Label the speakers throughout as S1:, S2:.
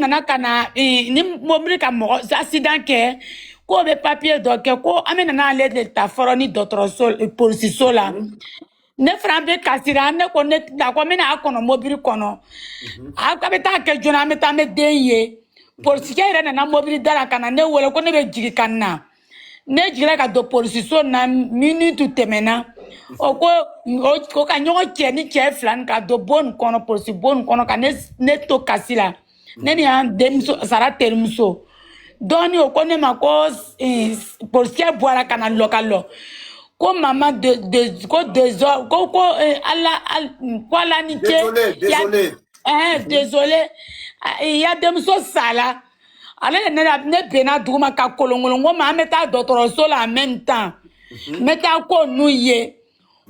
S1: nana kana ni mobile ka mo accident ke ko be papier do ke ko amena na le de ta foro ni docteur sol police sola ne frambe kasira ne ko ne da ko mena akono mobile kono aka be ta ke jona me ta me denye police ke ire na mobile dara kana ne wole ko ne be jigi kanna ne jira ka do police so na minute temena o ko ka nyogo che ni che flan ka do bon kono police bon kono ka ne to kasila ne ni an dem so sara termuso doni o ko ne ma ko police boara kana lokalo ko mama de ko ko ala quoi ni
S2: désolé
S1: désolé il y a dem so sala ale ne pena duma ka kolongolongo ma meta docteur so la en même temps meta ko nuye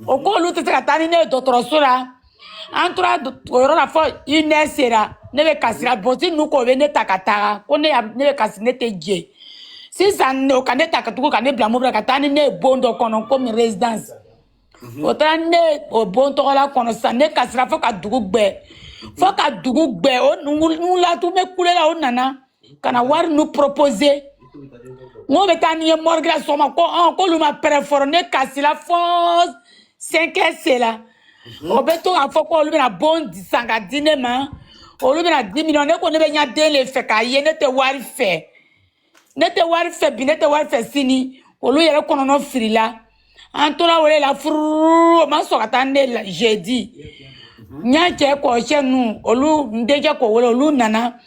S1: o ko lu te ka tani ne docteur so la entra oro la fo une sera ne be kasira boti nu ko be ne takatara ko ne be kasine te je si ça no ka ne takatuko ka ne blamo bra ka tani ne bondo kono comme résidence o tani ne o bondo la kono sa ne kasira fo ka dugu gbe o nu la tu me kule la o nana kana war nous proposer mo betani morgra soma ko luma préfort ne kasila force 5 c'est là o beto afo ko luma bon disanga dinema o luma 10 millions ne ko ne be nya de le fe ka ye ne te war fe bi ne te war fe sini o lu yere kono no frila antola wole la fru ma so katande la jeudi nya che ko chenu o lu ndeje ko wole o lu nana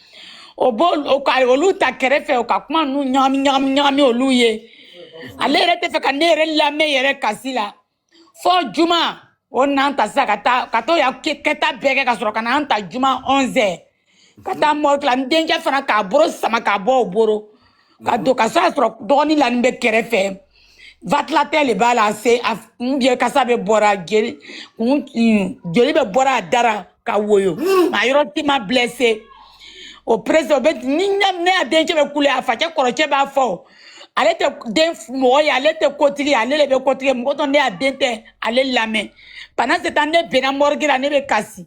S1: olu ta kerefe o ka kuma nu nyami olu ye ale rete fe ka ne re la me yere kasila fo juma on nanta sa kata ya keta bege ka soro kana anta juma 11 kata mo la ndenja fana ka boro sama ka bo boro ka do ka sa soro doni la nbe kerefe vatla tele bala se mbie ka sabe bora geli be bora dara ka woyo ma yoro ti ma blessé au président bet nignam ne adenche be kule afache koroche ba fo ale te den moya ale te kotiri ale le be kotiri mo to ne adente ale lame pendant ce temps ne bena morgira ne be kasi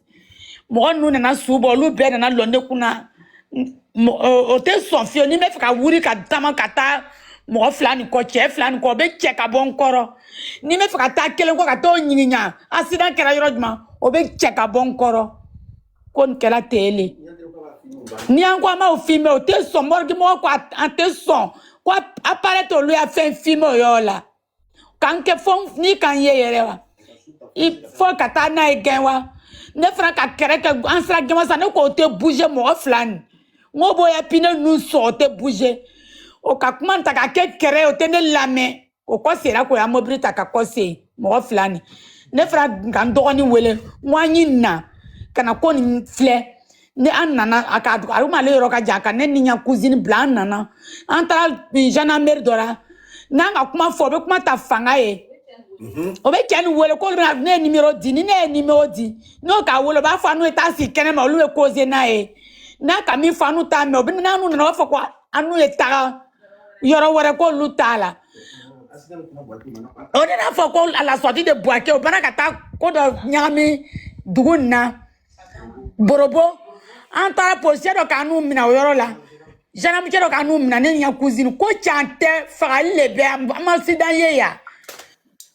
S1: mo nu na subo lu be na londe kuna o te son fio ni me fika wuri ka tama kata mo flani ko che flani ko be che ka bon koro ni me fika ta kelen ko ka to nyinya accident kera yorojuma o be che ka bon koro kon kela tele ni encore ma au film o te son morgue mo ko ante son ko apparaît to lui a fait un film yo la kan ke fon ni kan ye yere wa il faut kata na egenwa ne fra ka kere ke ansra gema sa ne ko te bouger mo flan ngo boya pine nu so te bouger o ka kuma ta ka ke kere o te ne lame o ko sera ko ya mobile ta ka ko se mo flan ne fra kan do ni wele wanyi na kana ko ni fle ne anana akadu aruma le roka jaka ne ninya cousine blanc nana anta gendarmerie dora nanga kuma fo be kuma ta fanga e o be ken wole ko ne numéro 10 ni ne numéro 10 no ka wole ba fa no eta si kene ma lu e cause na e na ka mi fa no ta me obi na nu na fo kwa anu eta yoro wore ko lu tala o ne na fo ko à la sortie de Boaké o bana kata ko do nyami duguna borobo antara policier do kanu mina yoro la jana mi do kanu mina ne nya cousine ko chante fa le be ma sidan ya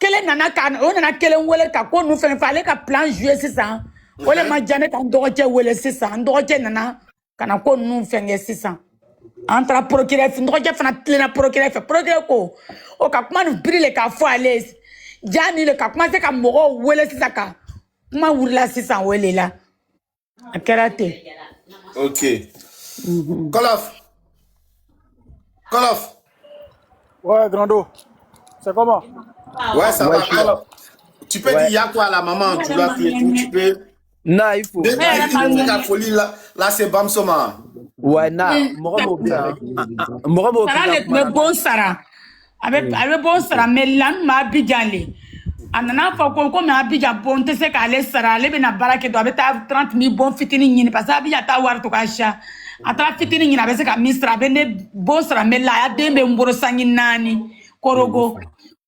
S1: kele nana kan o nana kele wele ka ko nu fe fa le ka plan jouer c'est ça wala ma jane kan do je wele c'est ça ndo je nana kana ko nu fe nge c'est ça antara procureur fi ndo je fana tlena procureur fe procureur ko o ka kuma nu brille ka fo à l'aise jani le ka kuma se ka mo wele c'est ça ka kuma wurla c'est ça wele la akarate.
S2: Ok. Kolof.
S3: Ouais, Grando. C'est comment?
S2: Ouais, ça va. Alors, tu peux dire, il y a quoi à la maman? Tu dois crier tout, tu peux.
S4: Non, il faut.
S2: La folie, là c'est Bamsoma.
S4: Ouais, non. Moro bien. Moro
S1: bien. Bon Sarah. Avec bon Sarah, mais là, ma bidjali. Anana fa ko me abija bon te se ka le sara le bena barake do abeta 30 000 bon fitini nyini parce abija ta war to ka sha atra fitini nyina be se ka mistra be ne bon sara me la ya dembe mboro sangi nani korogo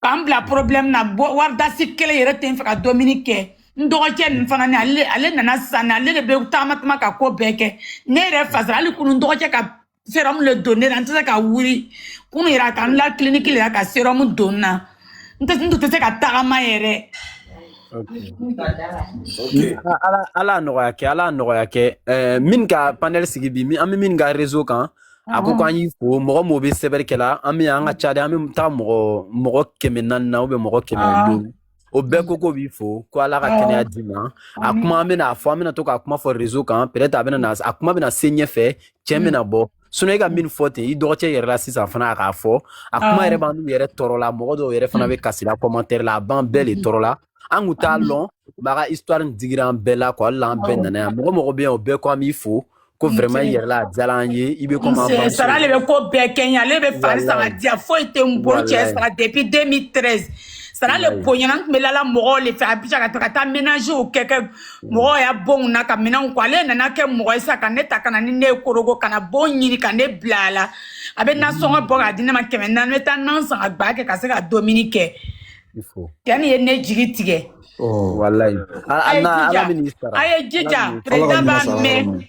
S1: kambla problem na war da sikele yere ten fa Dominique ndɔgɔcɛ nin fana ni ale nana sisan ale de bɛ taama ka ko bɛɛ kɛ ne yɛrɛ fasara hali kunu ndɔgɔcɛ ka sérum le don ne la n tɛ se ka wuli kunu yɛrɛ ka n la clinique la ka sérum don n na n tɛ se ka tagama yɛrɛ.
S4: ala nɔgɔya kɛ min ka panel sigi bi an bɛ min ka réseau kan a ko k'an y'i fo mɔgɔ mɔgɔ bɛ sɛbɛnnikɛla an bɛ an ka caden an bɛ taa mɔgɔ 400 na ou bien mɔgɔ 500 o bɛɛ ko b'i fo ko ala ka kɛnɛya d'i ma a kuma an bɛna fɔ an bɛna to ka kuma fɔ réseau kan peut-être a kuma bɛna se ɲɛfɛ cɛ bɛna bɔ sinon e ka min fɔ ten i dɔgɔcɛ yɛrɛ la sisan fana a k'a fɔ a kuma yɛrɛ b'an n'u yɛrɛ tɔɔrɔ la mɔgɔ dɔw yɛrɛ fana bɛ kasila commentaire la a b'an bɛɛ de tɔɔrɔ la an kun t'a lɔn mɛ a ka histoire digira an bɛɛ la quoi hali an bɛɛ nana yan mɔgɔ bɛ yan o bɛɛ ko an b'i fo ko vraiment i yɛrɛ la a diyala an ye i bɛ comme an bamuso
S1: Sara ale bɛ ko bɛɛ kɛ n ye ale bɛ fari san ka diya foyi tɛ n bolo cɛ sara depuis 2013 Sara ale bonyana n tun bɛ lala mɔgɔw le fɛ Abidjan ka taa ménage kɛ mɔgɔw y'a bonw na ka minɛnw ko ale nana kɛ mɔgɔ ye sisan ka ne ta ka na ni ne ye Korogo ka na bon ɲini ka ne bila a la a bɛ nasɔngɔ bɔ k'a di ne ma 400 n bɛ taa nan san ka gbaa kɛ ka se ka domini kɛ cɛ nin ye ne jigi tigɛ.
S4: Wallahi
S1: a ye jija président b'a mɛn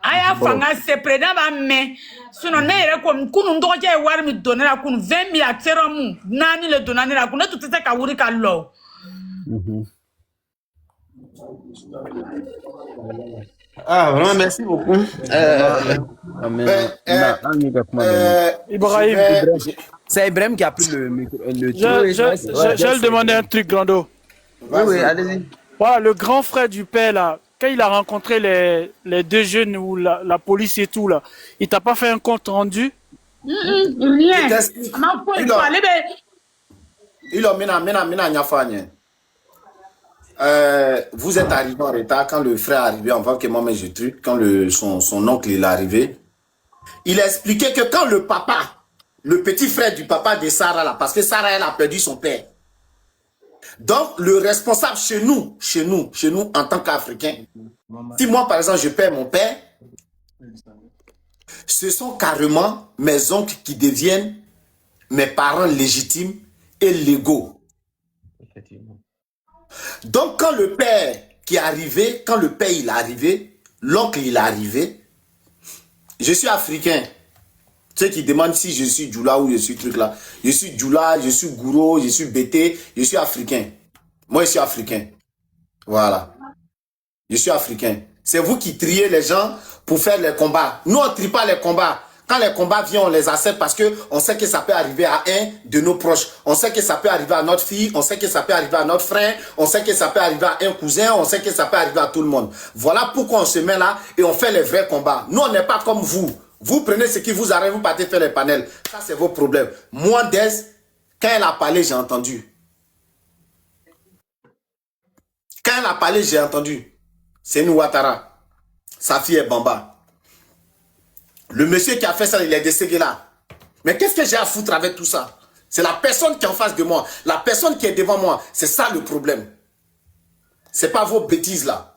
S1: a y'a fanga se président b'a mɛn sinon ne yɛrɛ ko kunun dɔgɔcɛ ye wari min don ne la kunun 20 000 a sérum 4 le donna ne la kun ne tun tɛ se ka wuli ka lɔ.
S2: Ah, vraiment, merci beaucoup.
S3: Ibrahim.
S4: C'est Ibrahim qui a pris le micro.
S3: Je lui demandais un truc, Grando.
S2: Oui, allez-y.
S3: Voilà, le grand frère du père, là, quand il a rencontré les deux jeunes ou la police et tout, là, il t'a pas fait un compte rendu?
S1: Rien.
S2: Vous êtes arrivé en retard quand le frère est arrivé avant que moi je truc, quand son oncle il est arrivé. Il a expliqué que quand le papa, le petit frère du papa de Sarah là, parce que Sarah elle a perdu son père. Donc le responsable chez nous en tant qu'Africains, si moi par exemple je perds mon père, ce sont carrément mes oncles qui deviennent mes parents légitimes et légaux. Donc quand le père qui est arrivé, quand le père il est arrivé, l'oncle il est arrivé, je suis africain. Ceux qui demandent si je suis Djoula ou je suis truc là. Je suis Djoula, je suis Gouro, je suis Bété, je suis africain. Moi je suis africain. Voilà. Je suis africain. C'est vous qui triez les gens pour faire les combats. Nous on ne trie pas les combats. Quand les combats viennent, on les accepte parce qu'on sait que ça peut arriver à un de nos proches. On sait que ça peut arriver à notre fille, on sait que ça peut arriver à notre frère, on sait que ça peut arriver à un cousin, on sait que ça peut arriver à tout le monde. Voilà pourquoi on se met là et on fait les vrais combats. Nous, on n'est pas comme vous. Vous prenez ce qui vous arrive, vous partez faire les panels. Ça, c'est vos problèmes. Moi, Dez, quand elle a parlé, j'ai entendu. Quand elle a parlé, j'ai entendu. C'est nous Ouattara. Sa fille est Bamba. Le monsieur qui a fait ça, il est décédé là. Mais qu'est-ce que j'ai à foutre avec tout ça? C'est la personne qui est en face de moi. La personne qui est devant moi. C'est ça le problème. C'est pas vos bêtises là.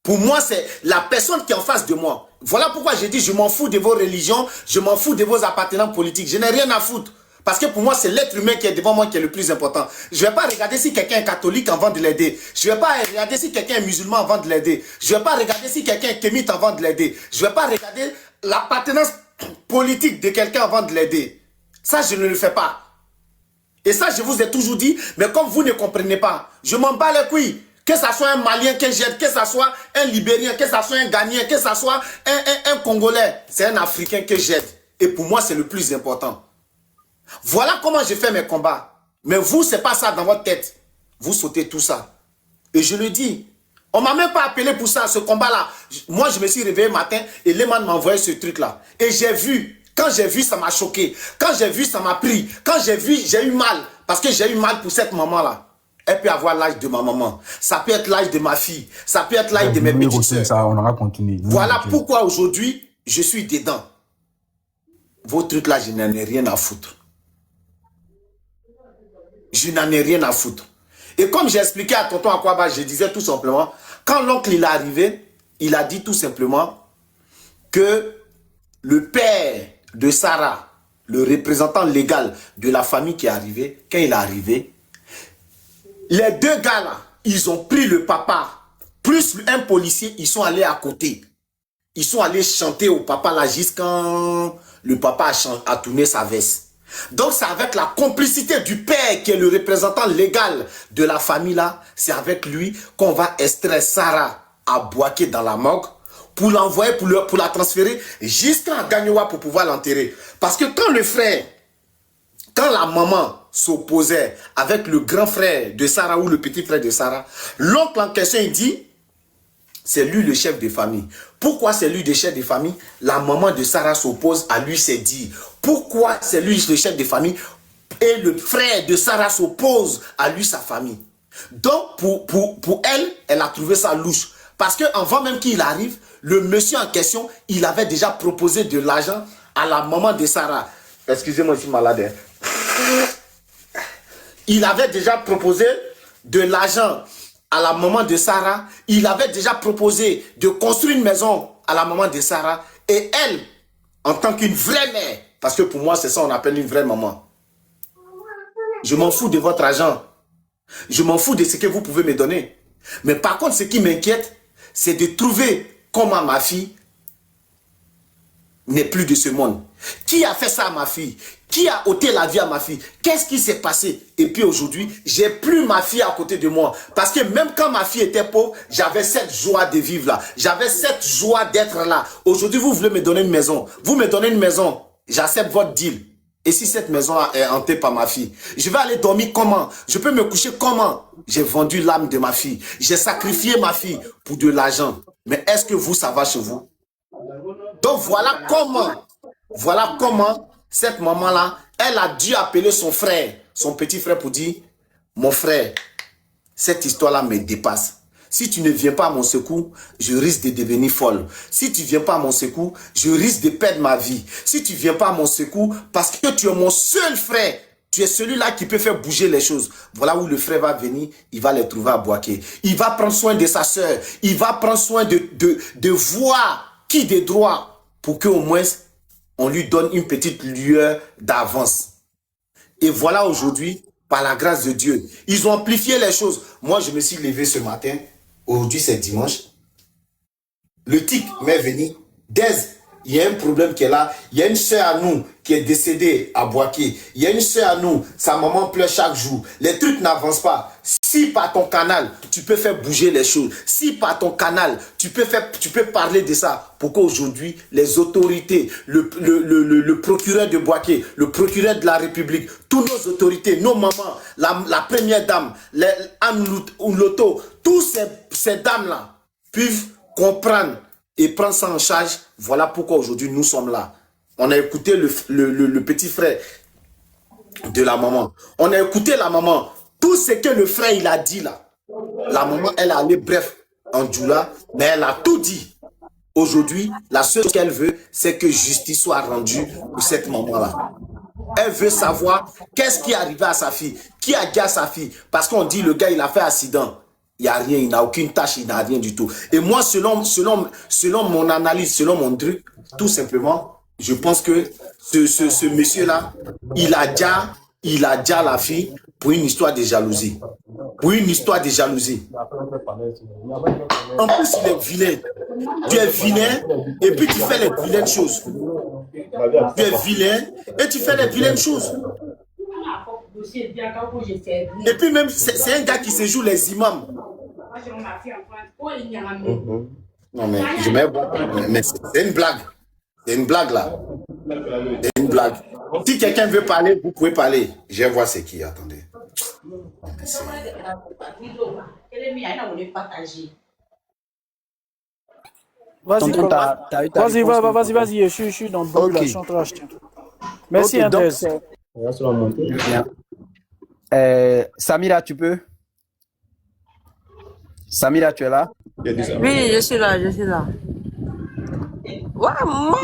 S2: Pour moi, c'est la personne qui est en face de moi. Voilà pourquoi j'ai dit, je m'en fous de vos religions, je m'en fous de vos appartenances politiques. Je n'ai rien à foutre. Parce que pour moi, c'est l'être humain qui est devant moi qui est le plus important. Je ne vais pas regarder si quelqu'un est catholique avant de l'aider. Je ne vais pas regarder si quelqu'un est musulman avant de l'aider. Je ne vais pas regarder si quelqu'un est kémite avant de l'aider. Je ne vais pas regarder l'appartenance politique de quelqu'un avant de l'aider. Ça, je ne le fais pas. Et ça, je vous ai toujours dit, mais comme vous ne comprenez pas, je m'en bats les couilles. Que ça soit un Malien que j'aide, que ça soit un Libérien, que ça soit un Ghanéen, que ça soit un Congolais, c'est un Africain que j'aide. Et pour moi, c'est le plus important. Voilà comment je fais mes combats. Mais vous, c'est pas ça dans votre tête. Vous sautez tout ça. Et je le dis, on m'a même pas appelé pour ça, ce combat-là. Moi, je me suis réveillé matin et Lehman m'a envoyé ce truc-là. Et j'ai vu, quand j'ai vu, ça m'a choqué. Quand j'ai vu, ça m'a pris. Quand j'ai vu, j'ai eu mal. Parce que j'ai eu mal pour cette maman-là. Elle peut avoir l'âge de ma maman. Ça peut être l'âge de ma fille. Ça peut être l'âge de mes petites sœurs.
S5: On aura continué.
S2: Voilà pourquoi aujourd'hui, je suis dedans. Vos trucs-là, je n'en ai rien à foutre. Je n'en ai rien à foutre. Et comme j'ai expliqué à tonton Akwaba, je disais tout simplement, quand l'oncle il est arrivé, il a dit tout simplement que le père de Sarah, le représentant légal de la famille qui est arrivé, quand il est arrivé, les deux gars là, ils ont pris le papa, plus un policier, ils sont allés à côté. Ils sont allés chanter au papa là jusqu'à quand le papa a tourné sa veste. Donc c'est avec la complicité du père qui est le représentant légal de la famille là, c'est avec lui qu'on va extraire Sarah à Boaké dans la morgue pour l'envoyer, pour la transférer jusqu'à Gagnoua pour pouvoir l'enterrer. Parce que quand la maman s'opposait avec le grand frère de Sarah ou le petit frère de Sarah, l'oncle en question il dit, c'est lui le chef de famille. Pourquoi c'est lui le chef de famille? La maman de Sarah s'oppose à lui, c'est dit. Pourquoi c'est lui le chef de famille? Et le frère de Sarah s'oppose à lui, sa famille. Donc, pour elle, elle a trouvé ça louche. Parce qu'avant même qu'il arrive, le monsieur en question, il avait déjà proposé de l'argent à la maman de Sarah. Excusez-moi, je suis malade. Il avait déjà proposé de l'argent à la maman de Sarah. Il avait déjà proposé de construire une maison à la maman de Sarah. Et elle, en tant qu'une vraie mère, parce que pour moi, c'est ça qu'on appelle une vraie maman. Je m'en fous de votre argent. Je m'en fous de ce que vous pouvez me donner. Mais par contre, ce qui m'inquiète, c'est de trouver comment ma fille n'est plus de ce monde. Qui a fait ça à ma fille? Qui a ôté la vie à ma fille? Qu'est-ce qui s'est passé? Et puis aujourd'hui, j'ai plus ma fille à côté de moi. Parce que même quand ma fille était pauvre, j'avais cette joie de vivre là. J'avais cette joie d'être là. Aujourd'hui, vous voulez me donner une maison. Vous me donnez une maison. J'accepte votre deal. Et si cette maison est hantée par ma fille, je vais aller dormir comment? Je peux me coucher comment? J'ai vendu l'âme de ma fille. J'ai sacrifié ma fille pour de l'argent. Mais est-ce que vous, ça va chez vous? Donc voilà comment cette maman-là, elle a dû appeler son frère, son petit frère pour dire, mon frère, cette histoire-là me dépasse. Si tu ne viens pas à mon secours, je risque de devenir folle. Si tu ne viens pas à mon secours, je risque de perdre ma vie. Si tu ne viens pas à mon secours, parce que tu es mon seul frère, tu es celui-là qui peut faire bouger les choses. Voilà où le frère va venir, il va les trouver à Boaké. Il va prendre soin de sa sœur. Il va prendre soin de voir qui de droit pour qu'au moins on lui donne une petite lueur d'avance. Et voilà aujourd'hui, par la grâce de Dieu, ils ont amplifié les choses. Moi, je me suis levé ce matin. Aujourd'hui, c'est dimanche. Le tic m'est venu. Dez, il y a un problème qui est là. Il y a une soeur à nous qui est décédée à Boaké. Il y a une soeur à nous, sa maman pleure chaque jour. Les trucs n'avancent pas. Si par ton canal, tu peux faire bouger les choses. Si par ton canal, tu peux parler de ça. Pourquoi aujourd'hui, les autorités, le procureur de Boaké, le procureur de la République, toutes nos autorités, nos mamans, la première dame, Anne Loto, tous ces dames-là peuvent comprendre et prendre ça en charge. Voilà pourquoi aujourd'hui nous sommes là. On a écouté le petit frère de la maman. On a écouté la maman. Tout ce que le frère il a dit là. La maman, elle a allé bref en Djoula, mais elle a tout dit. Aujourd'hui, la seule chose qu'elle veut, c'est que justice soit rendue pour cette maman-là. Elle veut savoir qu'est-ce qui est arrivé à sa fille. Qui a dit à sa fille? Parce qu'on dit le gars, il a fait accident. Il n'y a rien, il n'a aucune tâche, il n'a rien du tout. Et moi, selon mon analyse, selon mon truc, tout simplement, je pense que ce monsieur-là, il a déjà la fille pour une histoire de jalousie. Pour une histoire de jalousie. En plus, il est vilain. Tu es vilain et puis tu fais les vilaines choses. Tu es vilain et tu fais les vilaines choses. Et puis même, c'est un gars qui se joue les imams. Non mais c'est une blague. C'est une blague là. C'est une blague. Si quelqu'un veut parler, vous pouvez parler. Je vais voir c'est qui. Attendez.
S3: Vas-y, vas-y, je suis dans le bruit là, je suis en train d'acheter. Merci, Andrés.
S4: Samira, tu peux? Samira, tu es là?
S5: Oui, je suis là. Ouais, moi,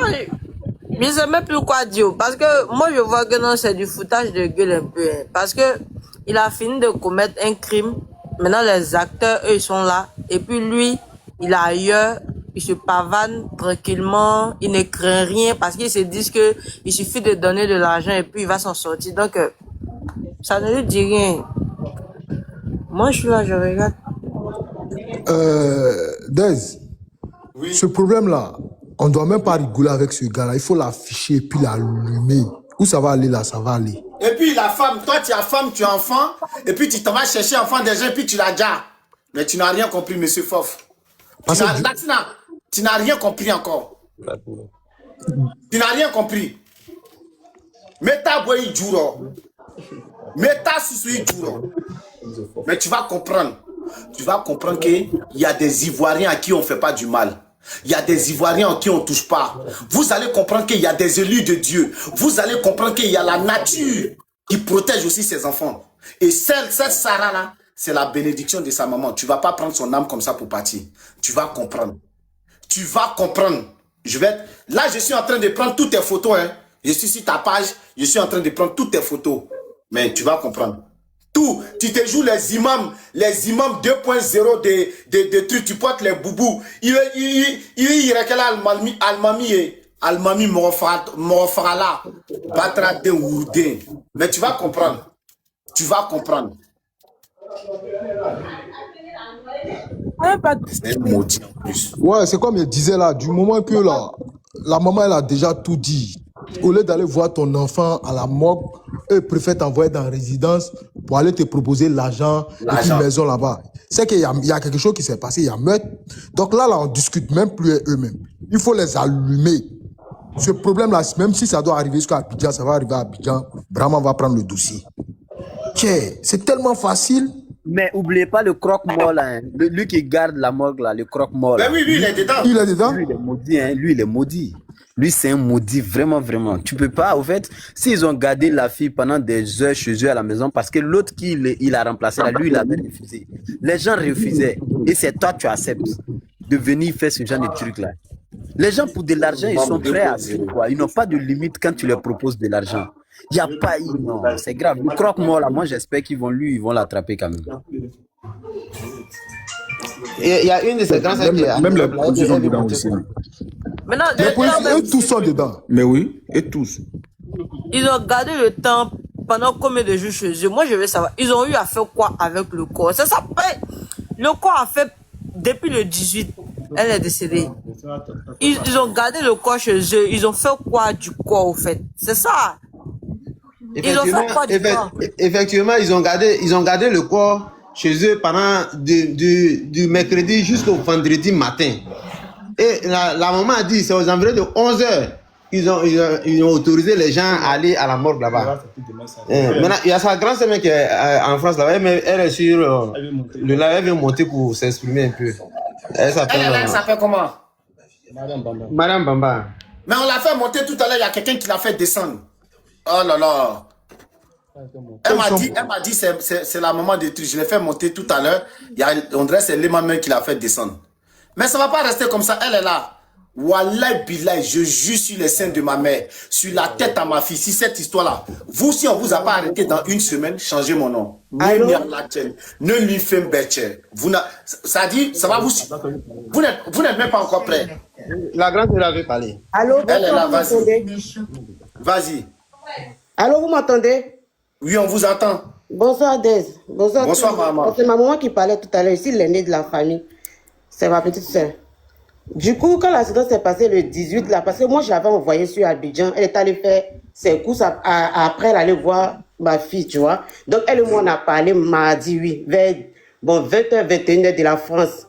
S5: je sais même plus quoi dire. Parce que moi, je vois que non, c'est du foutage de gueule un peu. Hein. Parce que il a fini de commettre un crime. Maintenant, les acteurs, eux, ils sont là. Et puis lui, il est ailleurs. Il se pavane tranquillement. Il ne craint rien parce qu'ils se disent que il suffit de donner de l'argent et puis il va s'en sortir. Donc, ça ne lui dit rien. Moi, je suis là, je regarde.
S6: Dez,
S2: Oui.
S6: ce problème-là, on ne doit même pas rigoler avec ce gars-là. Il faut l'afficher et puis l'allumer. Où ça va aller là, ça va aller.
S2: Et puis la femme, toi tu as femme, tu as enfant, et puis tu t'en vas chercher enfant des gens, et puis tu l'as déjà. Mais tu n'as rien compris, monsieur Fof.
S6: Parce que
S2: Tu n'as rien compris encore. Tu n'as rien compris. Meta boy juro. Meta susui juro. Mais tu vas comprendre. Tu vas comprendre qu'il y a des Ivoiriens à qui on ne fait pas du mal. Il y a des Ivoiriens à qui on ne touche pas. Vous allez comprendre qu'il y a des élus de Dieu. Vous allez comprendre qu'il y a la nature qui protège aussi ses enfants. Et cette Sarah-là, c'est la bénédiction de sa maman. Tu ne vas pas prendre son âme comme ça pour partir. Tu vas comprendre. Tu vas comprendre. Là, je suis en train de prendre toutes tes photos. Hein. Je suis sur ta page. Je suis en train de prendre toutes tes photos. Mais tu vas comprendre. Tout, tu te joues les imams 2.0 des trucs, tu portes les boubous. Il y a quel almami morofala, batra de ourdin. Mais tu vas comprendre. Tu vas comprendre. C'est maudit en plus.
S6: ouais, c'est comme il disait là, du moment que la maman elle a déjà tout dit, au lieu d'aller voir ton enfant à la morgue, eux préfèrent t'envoyer dans la résidence pour aller te proposer l'argent et une maison là-bas. C'est qu'il y a quelque chose qui s'est passé, il y a meurtre. Donc là, on discute même plus eux-mêmes. Il faut les allumer. Ce problème-là, même si ça doit arriver jusqu'à Abidjan, ça va arriver à Abidjan. Brahman va prendre le dossier. Tiens, c'est tellement facile.
S4: Mais oubliez pas le croque-mort là, hein. Lui qui garde la morgue là, le croque-mort.
S2: Mais oui, lui, il est dedans.
S6: Il est dedans.
S4: Lui, il est maudit, hein. Lui, il est maudit. Lui, c'est un maudit, vraiment, vraiment. Tu peux pas, au fait, s'ils ont gardé la fille pendant des heures chez eux à la maison, parce que l'autre il a remplacé là, lui, il avait refusé. Les gens refusaient. Et c'est toi, tu acceptes de venir faire ce genre de truc là. Les gens, pour de l'argent, ils sont prêts à tout, quoi. Ils n'ont pas de limite quand tu leur proposes de l'argent. Il n'y a pas, non, c'est grave. Le croque-mort là, moi, j'espère qu'ils vont l'attraper quand même.
S7: Et il y a une de ces grands
S8: Même les policiers sont dedans aussi.
S5: Maintenant,
S6: Les policiers, eux tous sont dedans.
S8: Mais oui, et tous.
S5: ils ont gardé le temps pendant combien de jours chez eux? Moi, je veux savoir. Ils ont eu à faire quoi avec le corps? C'est ça. Le corps a fait depuis le 18. Elle est décédée. Ils ont gardé le corps chez eux. Ils ont fait quoi du corps, au fait? C'est ça. Ils ont fait quoi du corps?
S7: Effectivement, ils ont gardé le corps chez eux pendant du mercredi jusqu'au vendredi matin. Et la maman a dit, c'est aux environs de 11h. Ils ont autorisé les gens à aller à la morgue là-bas. Maintenant, il y a sa grande sœur qui est en France là-bas, mais elle est sur le live, elle vient monter pour s'exprimer un peu. Elle
S2: s'appelle comment?
S7: Madame Bamba.
S2: Mais on l'a fait monter tout à l'heure, il y a quelqu'un qui l'a fait descendre. Oh là là. Elle m'a dit c'est la maman des trucs. Je l'ai fait monter tout à l'heure. On dirait que c'est l'imam qui l'a fait descendre. Mais ça ne va pas rester comme ça. Elle est là. Wallahi billahi, je jure sur les seins de ma mère, sur la tête à ma fille. Si cette histoire-là, vous, si on ne vous a pas arrêté dans une semaine, changez mon nom. Ne lui faites bêcher. Ça dit, ça va vous. Vous n'êtes même pas encore prêt.
S7: La grande sœur avait parlé.
S9: Allô,
S2: Elle est là, vas-y.
S9: m'entendez?
S2: Vas-y.
S9: Allô, vous m'entendez?
S2: Oui, on vous entend.
S9: Bonsoir, Dez.
S2: Bonsoir, maman.
S9: C'est ma maman qui parlait tout à l'heure. Ici, l'aînée de la famille. C'est ma petite soeur. Du coup, quand l'accident s'est passé le 18, là, parce que moi, je l'avais envoyée sur Abidjan, elle est allée faire ses courses. Après, elle allait voir ma fille, tu vois. Donc, elle et moi, on a parlé mardi, oui, vers 20h, 21h de la France.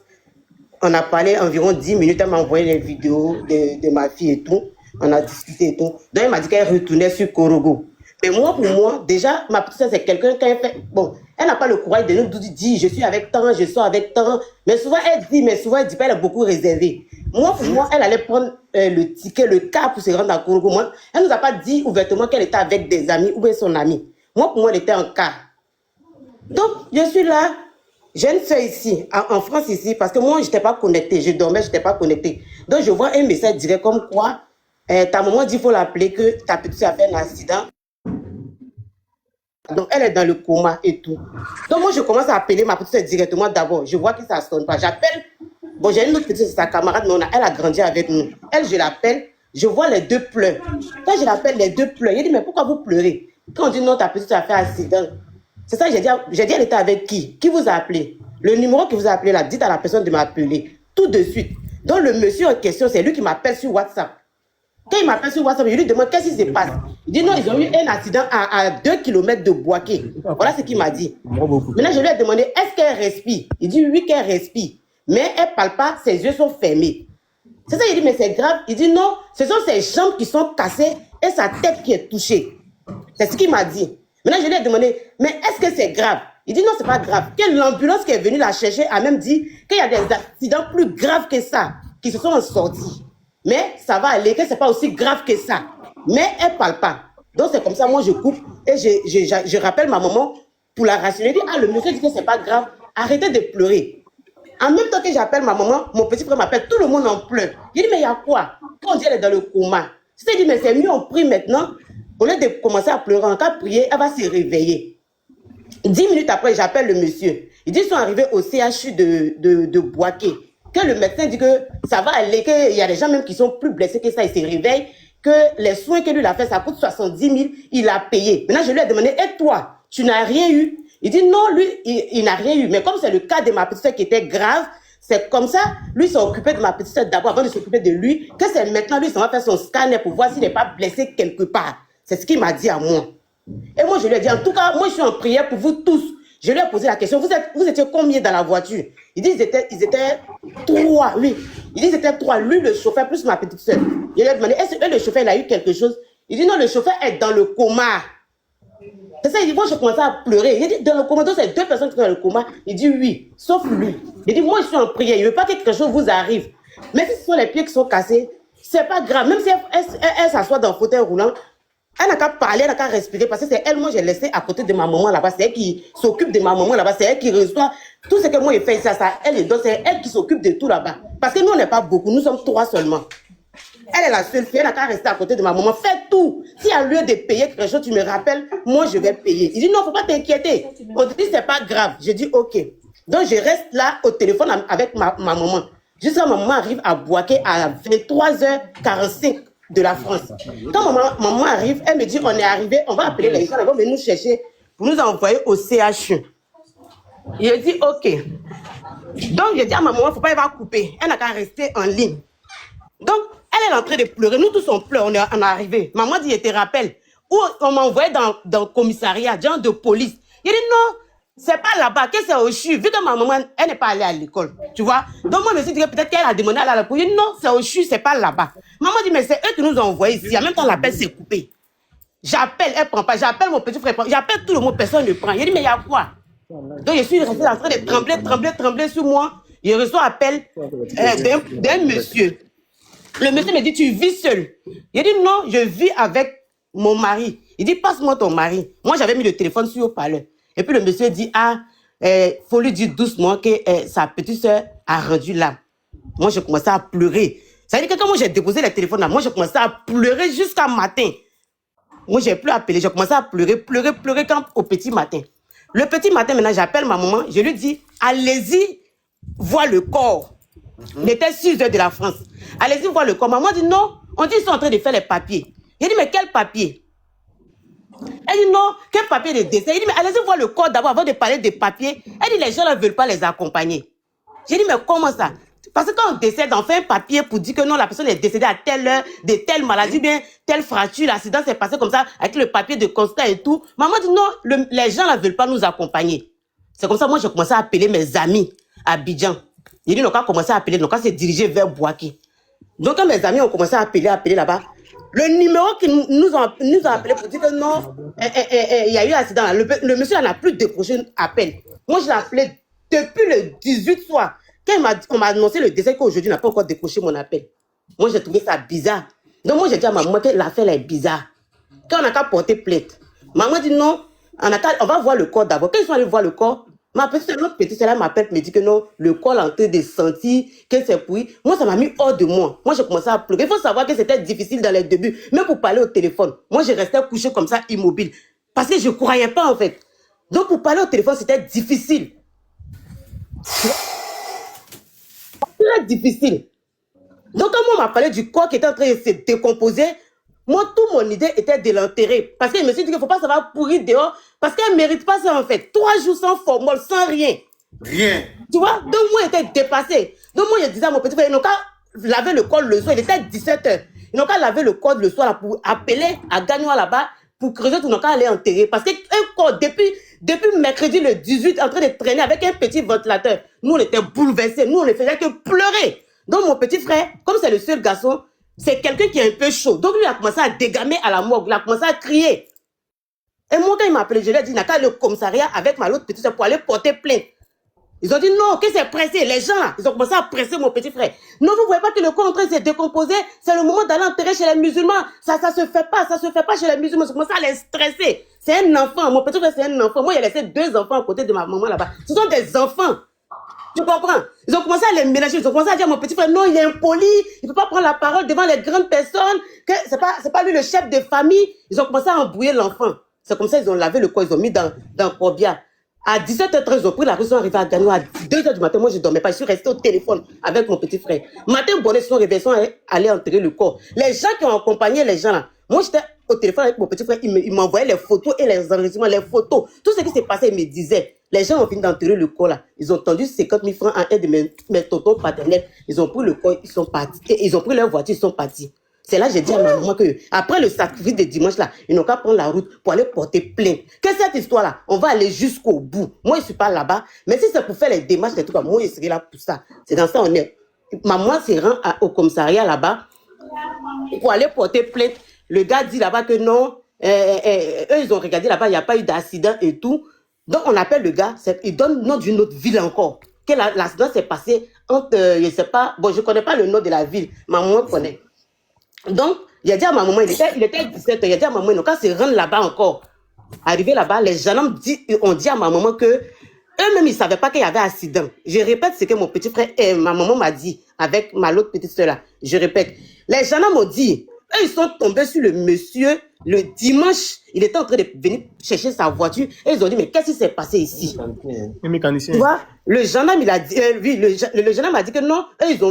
S9: On a parlé environ 10 minutes. Elle m'a envoyé les vidéos de ma fille et tout. On a discuté et tout. Donc, elle m'a dit qu'elle retournait sur Korogo. Mais moi, pour moi, déjà, ma petite soeur, c'est quelqu'un qui a fait... Bon, elle n'a pas le courage de nous dire, je suis avec tant, je sors avec tant. Mais souvent, elle dit pas, elle est beaucoup réservée. Moi, pour moi, elle allait prendre le ticket, le cas pour se rendre à Korogo. Moi, elle ne nous a pas dit ouvertement qu'elle était avec des amis ou bien son ami. Moi, pour moi, elle était en cas. Donc, je suis là. J'ai une soeur ici, en France ici, parce que moi, je n'étais pas connectée. Je dormais, je n'étais pas connectée. Donc, je vois un message direct comme quoi ta maman dit qu'il faut l'appeler, que ta petite soeur a fait un accident. Donc, elle est dans le coma et tout. Donc, moi, je commence à appeler ma petite soeur directement d'abord. Je vois que ça ne sonne pas. J'appelle. Bon, j'ai une autre petite soeur, c'est sa camarade, mais elle a grandi avec nous. Elle, je l'appelle. Je vois les deux pleurs. Quand je l'appelle, les deux pleurent. Il dit, mais pourquoi vous pleurez? Quand on dit non, ta petite soeur a fait un accident. C'est ça, j'ai dit, elle était avec qui? Qui vous a appelé? Le numéro que vous appelez là, dites à la personne de m'appeler tout de suite. Donc le monsieur en question, c'est lui qui m'appelle sur WhatsApp. Quand il m'appelle sur WhatsApp, je lui demande qu'est-ce qui se passe. Il dit non, ils ont eu un accident à 2 km de Boaké. Voilà ce qu'il m'a dit. Maintenant, je lui ai demandé est-ce qu'elle respire. Il dit oui qu'elle respire. Mais elle ne parle pas, ses yeux sont fermés. C'est ça, il dit mais c'est grave. Il dit non, ce sont ses jambes qui sont cassées et sa tête qui est touchée. C'est ce qu'il m'a dit. Maintenant, je lui ai demandé mais est-ce que c'est grave? Il dit non, c'est pas grave. Que l'ambulance qui est venue la chercher a même dit qu'il y a des accidents plus graves que ça qui se sont sortis. Mais ça va aller, que c'est pas aussi grave que ça. Mais elle parle pas. Donc c'est comme ça, moi je coupe et je rappelle ma maman pour la rassurer. Je dis, ah le monsieur dit que c'est pas grave, arrêtez de pleurer. En même temps que j'appelle ma maman, mon petit frère m'appelle, tout le monde en pleure. Je dis, mais il y a quoi? Quand on dit elle est dans le coma. Je dis, mais c'est mieux, on prie maintenant. Au lieu de commencer à pleurer, en cas de prier, elle va se réveiller. 10 minutes après, j'appelle le monsieur. Ils disent qu'ils sont arrivés au CHU de Boaké. Que le médecin dit que ça va aller, qu'il y a des gens même qui sont plus blessés que ça, ils se réveillent, que les soins que lui il a fait, ça coûte 70 000, il a payé. Maintenant, je lui ai demandé, et toi, tu n'as rien eu? Il dit non, lui, il n'a rien eu. Mais comme c'est le cas de ma petite soeur qui était grave, c'est comme ça, lui s'est occupé de ma petite soeur d'abord avant de s'occuper de lui, que c'est maintenant lui, il va faire son scanner pour voir s'il n'est pas blessé quelque part. C'est ce qu'il m'a dit à moi. Et moi, je lui ai dit, en tout cas, moi, je suis en prière pour vous tous. Je lui ai posé la question, vous étiez combien dans la voiture? Il dit, ils étaient 3, oui. Il dit, ils étaient 3, lui, le chauffeur, plus ma petite soeur. Je lui ai demandé, est-ce que le chauffeur, il a eu quelque chose? Il dit, non, le chauffeur est dans le coma. C'est ça, il dit, moi, je commençais à pleurer. Il dit, dans le coma, donc c'est 2 personnes qui sont dans le coma. Il dit, oui, sauf lui. Il dit, moi, je suis en prière, il ne veut pas que quelque chose vous arrive. Mais si ce sont les pieds qui sont cassés, c'est pas grave. Même si elle s'assoit dans le fauteuil roulant, elle n'a qu'à parler, elle n'a qu'à respirer parce que c'est elle, moi j'ai laissé à côté de ma maman là-bas. C'est elle qui s'occupe de ma maman là-bas. C'est elle qui reçoit tout ce que moi j'ai fait ça, elle est donc c'est elle qui s'occupe de tout là-bas. Parce que nous on n'est pas beaucoup, nous sommes 3 seulement. Elle est la seule fille, elle n'a qu'à rester à côté de ma maman. Fais tout. Si à lieu de payer quelque chose, tu me rappelles, moi je vais payer. Il dit non, faut pas t'inquiéter. On dit c'est pas grave. Je dis ok. Donc je reste là au téléphone avec ma maman. Jusqu'à ma maman arrive à Boaké à 23h45. De la France. Quand maman arrive, elle me dit on est arrivé, on va appeler les gens, ils vont venir nous chercher pour nous envoyer au CHU. Il a dit ok. Donc j'ai dit à ma maman, faut pas elle va couper. Elle n'a qu'à rester en ligne. Donc elle est en train de pleurer. Nous tous on pleure, on est arrivé. Maman dit, je te rappelle, où on m'a envoyé dans le commissariat, genre de police. Il dit non, c'est pas là-bas, que c'est au CHU. Vu que ma maman, elle n'est pas allée à l'école, tu vois. Donc moi, je me suis dit que peut-être qu'elle a demandé à la police. Il dit non, c'est au CHU, c'est pas là-bas. Maman dit, mais c'est eux qui nous ont envoyés ici. En même temps, l'appel s'est coupé. J'appelle, elle prend pas. J'appelle mon petit frère, j'appelle tout le monde, personne ne prend. Il dit, mais il y a quoi? Donc je suis restée en train de trembler sur moi. Je reçois appel d'un monsieur. Le monsieur me dit, tu vis seul. Il dit, non, je vis avec mon mari. Il dit, passe-moi ton mari. Moi, j'avais mis le téléphone sur le haut-parleur. Et puis le monsieur dit, ah, faut lui dire doucement que sa petite soeur a rendu l'âme. Moi, j'ai commencé à pleurer. Ça veut dire que quand moi j'ai déposé le téléphone là, moi j'ai commencé à pleurer jusqu'à matin. Moi, j'ai plus appelé, j'ai commencé à pleurer quand au petit matin. Le petit matin, maintenant, j'appelle ma maman, je lui dis, allez-y voir le corps. Il était 6h de la France. Allez-y voir le corps. Maman dit, non, on dit qu'ils sont en train de faire les papiers. J'ai dit, mais quel papier? Elle dit non, quel papier de décès? Il dit, mais allez-y voir le corps d'abord avant de parler des papiers. Elle dit, les gens ne veulent pas les accompagner. J'ai dit, mais comment ça? Parce que quand on décède, on fait un papier pour dire que non, la personne est décédée à telle heure, de telle maladie, bien, telle fracture, l'accident s'est passé comme ça, avec le papier de constat et tout. Maman dit non, les gens ne veulent pas nous accompagner. C'est comme ça, moi, j'ai commencé à appeler mes amis à Abidjan. Il dit, donc, on a commencé à appeler, donc, on s'est dirigé vers Boaké. Donc, quand mes amis ont commencé à appeler là-bas, le numéro qui nous a appelé pour dire que non, il y a eu un accident. Le monsieur n'a plus décroché un appel. Moi, je l'ai appelé depuis le 18 soir. Quand on m'a annoncé le décès qu'aujourd'hui, n'a pas encore décroché mon appel. Moi, j'ai trouvé ça bizarre. Donc, moi, j'ai dit à maman que l'affaire est bizarre. Quand on n'a qu'à porter plainte. Maman dit non, on va voir le corps d'abord. Quand ils sont allés voir le corps, notre petite soeur m'appelle, me dit que non, le corps est en train de sentir que c'est pourri. Moi, ça m'a mis hors de moi. Moi, j'ai commencé à pleurer. Il faut savoir que c'était difficile dans les débuts, même pour parler au téléphone. Moi, je restais couché comme ça, immobile. Parce que je ne croyais pas, en fait. Donc, pour parler au téléphone, c'était difficile. Très difficile. Donc, quand on m'a parlé du corps qui était en train de se décomposer, moi, toute mon idée était de l'enterrer. Parce que je me suis dit qu'il ne faut pas savoir pourrir dehors. Parce qu'elle ne mérite pas ça, en fait. 3 jours sans formol, sans rien.
S2: Rien.
S9: Tu vois, donc moi, j'étais dépassé. Donc moi, je disais à mon petit frère, ils n'ont qu'à laver le col le soir. Il était 17h. Ils n'ont qu'à laver le col le soir là, pour appeler à Gagnoa là-bas pour creuser, ils n'ont qu'à aller enterrer. Parce qu'un corps, depuis mercredi le 18, en train de traîner avec un petit ventilateur, nous, on était bouleversés. Nous, on ne faisait que pleurer. Donc mon petit frère, comme c'est le seul garçon, c'est quelqu'un qui est un peu chaud. Donc lui, il a commencé à dégamer à la morgue. Il a commencé à crier. Et moi, quand il m'a appelé, je lui ai dit, il n'a qu'à aller au commissariat avec ma l'autre petite soeur pour aller porter plainte. Ils ont dit non, que c'est pressé. Les gens là, ils ont commencé à presser mon petit frère. Non, vous ne voyez pas que le corps est en train de se décomposer. C'est le moment d'aller enterrer chez les musulmans. Ça se fait pas chez les musulmans. Ils ont commencé à les stresser. C'est un enfant. Mon petit frère, c'est un enfant. Moi, il a laissé 2 enfants à côté de ma maman là-bas. Ce sont des enfants. Tu comprends? Ils ont commencé à les mélanger. Ils ont commencé à dire à mon petit frère, non, il est impoli. Il ne peut pas prendre la parole devant les grandes personnes. Que c'est pas lui le chef de famille. Ils ont commencé à embrouiller l'enfant. C'est comme ça, ils ont lavé le corps. Ils ont mis dans Corbia. À 17h13, ils ont pris la rue, ils sont arrivés à Gagnon. À 2h du matin, moi, je ne dormais pas. Je suis resté au téléphone avec mon petit frère. Matin, bonnet, ils sont arrivés, ils sont allés enterrer le corps. Les gens qui ont accompagné les gens là, moi, j'étais au téléphone avec mon petit frère. Il m'envoyait les photos et les enregistrements, les photos. Tout ce qui s'est passé, il me disait. Les gens ont fini d'enterrer le corps là. Ils ont tendu 50 000 francs à un de mes tontons paternels. Ils ont pris le corps, ils sont partis. Et ils ont pris leur voiture, ils sont partis. C'est là que j'ai dit à ma maman que, après le sacrifice de dimanche là, ils n'ont qu'à prendre la route pour aller porter plainte. Que cette histoire-là, on va aller jusqu'au bout. Moi, je ne suis pas là-bas. Mais si c'est pour faire les démarches, les trucs, moi, je serai là pour ça. C'est dans ça on est. Maman se rend au commissariat là-bas pour aller porter plainte. Le gars dit là-bas que non, eux, ils ont regardé là-bas, il n'y a pas eu d'accident et tout. Donc, on appelle le gars, il donne le nom d'une autre ville encore. Que l'accident s'est passé entre, je ne sais pas, bon, je ne connais pas le nom de la ville, maman connaît. Donc, il a dit à ma maman, il était 17 ans, il a dit à ma maman, quand se rendre là-bas encore, arrivé là-bas, les gendarmes ont dit à ma maman que eux-mêmes, ils ne savaient pas qu'il y avait accident. Je répète ce que mon petit frère et ma maman m'a dit avec ma l'autre petite soeur là. Je répète. Les gendarmes ont dit, eux, ils sont tombés sur le monsieur le dimanche. Il était en train de venir chercher sa voiture et ils ont dit, mais qu'est-ce qui s'est passé ici?
S8: Un mécanicien.
S9: Tu vois, le gendarme, il a dit, le gendarme a dit que non, eux, ils ont